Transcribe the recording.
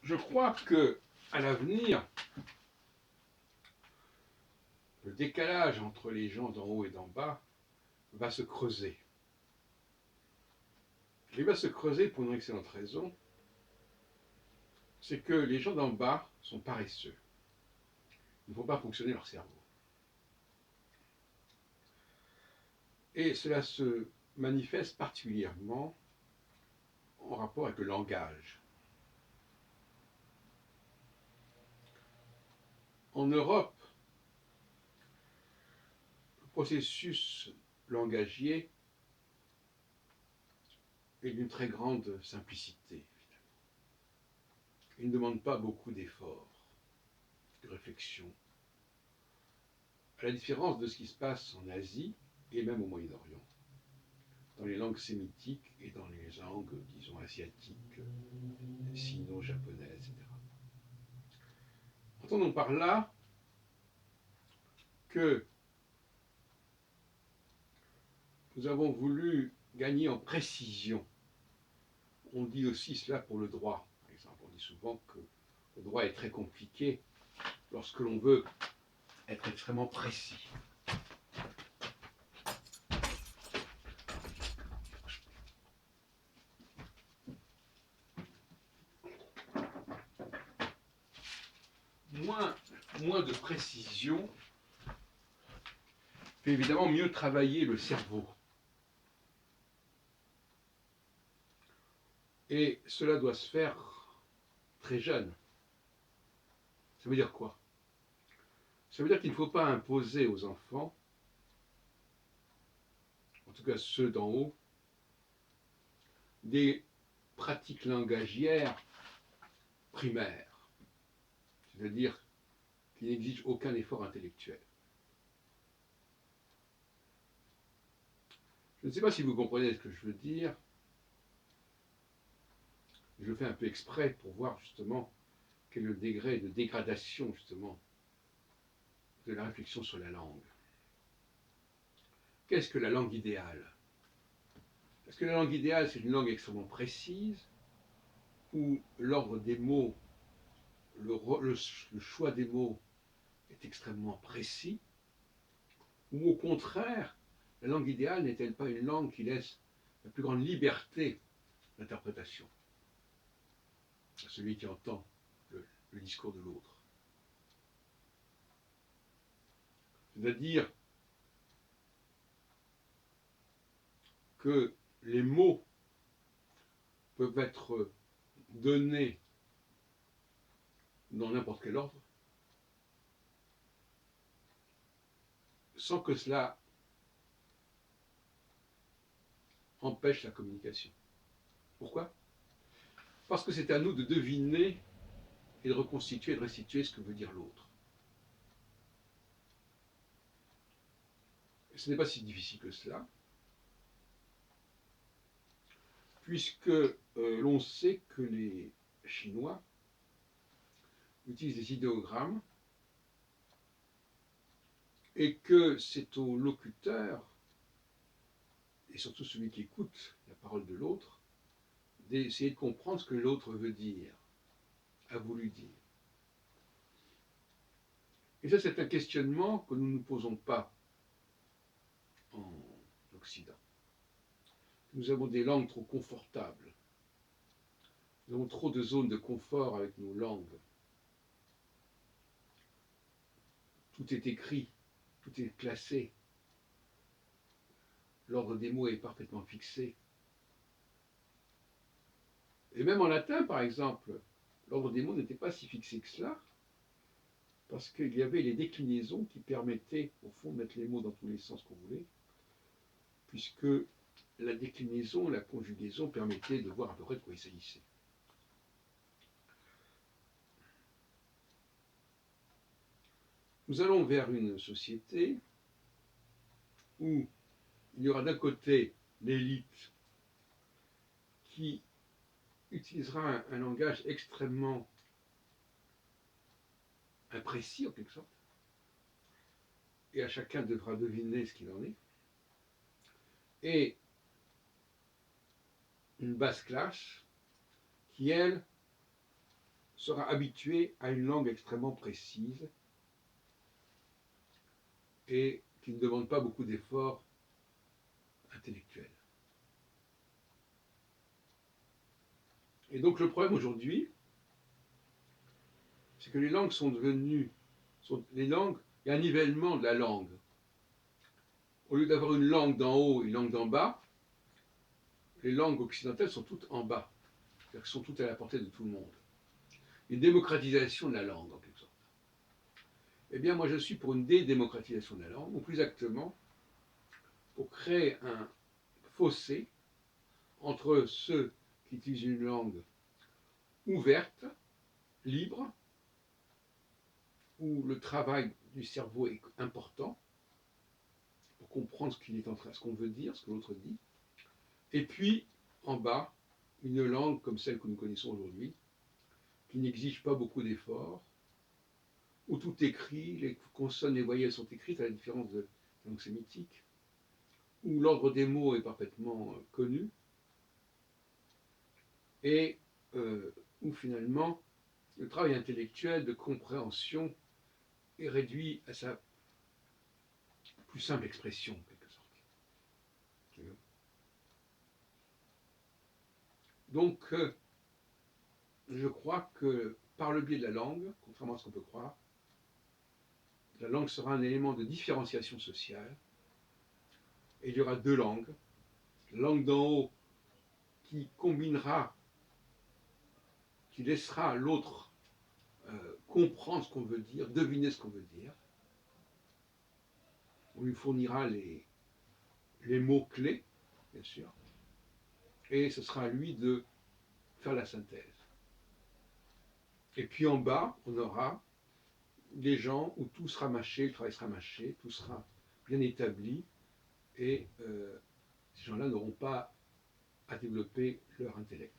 Je crois que à l'avenir, le décalage entre les gens d'en haut et d'en bas va se creuser. Il va se creuser pour une excellente raison, c'est que les gens d'en bas sont paresseux. Ils ne font pas fonctionner leur cerveau. Et cela se manifeste particulièrement en rapport avec le langage. En Europe, le processus langagier est d'une très grande simplicité. Il ne demande pas beaucoup d'efforts, de réflexion. À la différence de ce qui se passe en Asie et même au Moyen-Orient, dans les langues sémitiques et dans les langues, disons, asiatiques, sino-japonaises, etc. Entendons par là que nous avons voulu gagner en précision. On dit aussi cela pour le droit, par exemple. On dit souvent que le droit est très compliqué lorsque l'on veut être extrêmement précis. Moins de précision fait évidemment mieux travailler le cerveau. Et cela doit se faire très jeune. Ça veut dire quoi? Ça veut dire qu'il ne faut pas imposer aux enfants, en tout cas ceux d'en haut, des pratiques langagières primaires, c'est-à-dire qui n'exigent aucun effort intellectuel. Je ne sais pas si vous comprenez ce que je veux dire. Je le fais un peu exprès pour voir justement quel est le degré de dégradation justement de la réflexion sur la langue. Qu'est-ce que la langue idéale? Est-ce que la langue idéale, c'est une langue extrêmement précise, où l'ordre des mots, le choix des mots est extrêmement précis, ou au contraire, la langue idéale n'est-elle pas une langue qui laisse la plus grande liberté d'interprétation à celui qui entend le discours de l'autre? C'est-à-dire que les mots peuvent être donnés dans n'importe quel ordre, sans que cela empêche la communication. Pourquoi? Parce que c'est à nous de deviner et de reconstituer et de restituer ce que veut dire l'autre. Ce n'est pas si difficile que cela, puisque l'on sait que les Chinois utilisent des idéogrammes et que c'est au locuteur, et surtout celui qui écoute la parole de l'autre, d'essayer de comprendre ce que l'autre veut dire, a voulu dire. Et ça, c'est un questionnement que nous ne nous posons pas en Occident. Nous avons des langues trop confortables. Nous avons trop de zones de confort avec nos langues. Tout est écrit, tout est classé. L'ordre des mots est parfaitement fixé. Et même en latin, par exemple, l'ordre des mots n'était pas si fixé que cela, parce qu'il y avait les déclinaisons qui permettaient, au fond, de mettre les mots dans tous les sens qu'on voulait, puisque la déclinaison, la conjugaison permettait de voir à peu près de quoi il s'agissait. Nous allons vers une société où il y aura d'un côté l'élite qui utilisera un langage extrêmement imprécis en quelque sorte, et à chacun devra deviner ce qu'il en est, et une basse classe qui, elle, sera habitué à une langue extrêmement précise et qui ne demande pas beaucoup d'efforts intellectuels. Et donc le problème aujourd'hui, c'est que les langues sont devenues, les langues, il y a un nivellement de la langue. Au lieu d'avoir une langue d'en haut et une langue d'en bas, les langues occidentales sont toutes en bas, c'est-à-dire qu'elles sont toutes à la portée de tout le monde. Une démocratisation de la langue, en quelque sorte. Eh bien, moi, je suis pour une dédémocratisation de la langue, ou plus exactement, pour créer un fossé entre ceux qui utilisent une langue ouverte, libre, où le travail du cerveau est important, pour comprendre ce qu'on veut dire, ce que l'autre dit, et puis, en bas, une langue comme celle que nous connaissons aujourd'hui, qui n'exige pas beaucoup d'efforts, où tout est écrit, les consonnes et voyelles sont écrites, à la différence de la langue sémitique, où l'ordre des mots est parfaitement connu, et où finalement le travail intellectuel de compréhension est réduit à sa plus simple expression, en quelque sorte. Donc, je crois que par le biais de la langue, contrairement à ce qu'on peut croire, la langue sera un élément de différenciation sociale, et il y aura deux langues. La langue d'en haut qui combinera, qui laissera l'autre comprendre ce qu'on veut dire, deviner ce qu'on veut dire. On lui fournira les mots-clés, bien sûr, et ce sera à lui de faire la synthèse. Et puis en bas, on aura des gens où tout sera mâché, le travail sera mâché, tout sera bien établi, et ces gens-là n'auront pas à développer leur intellect.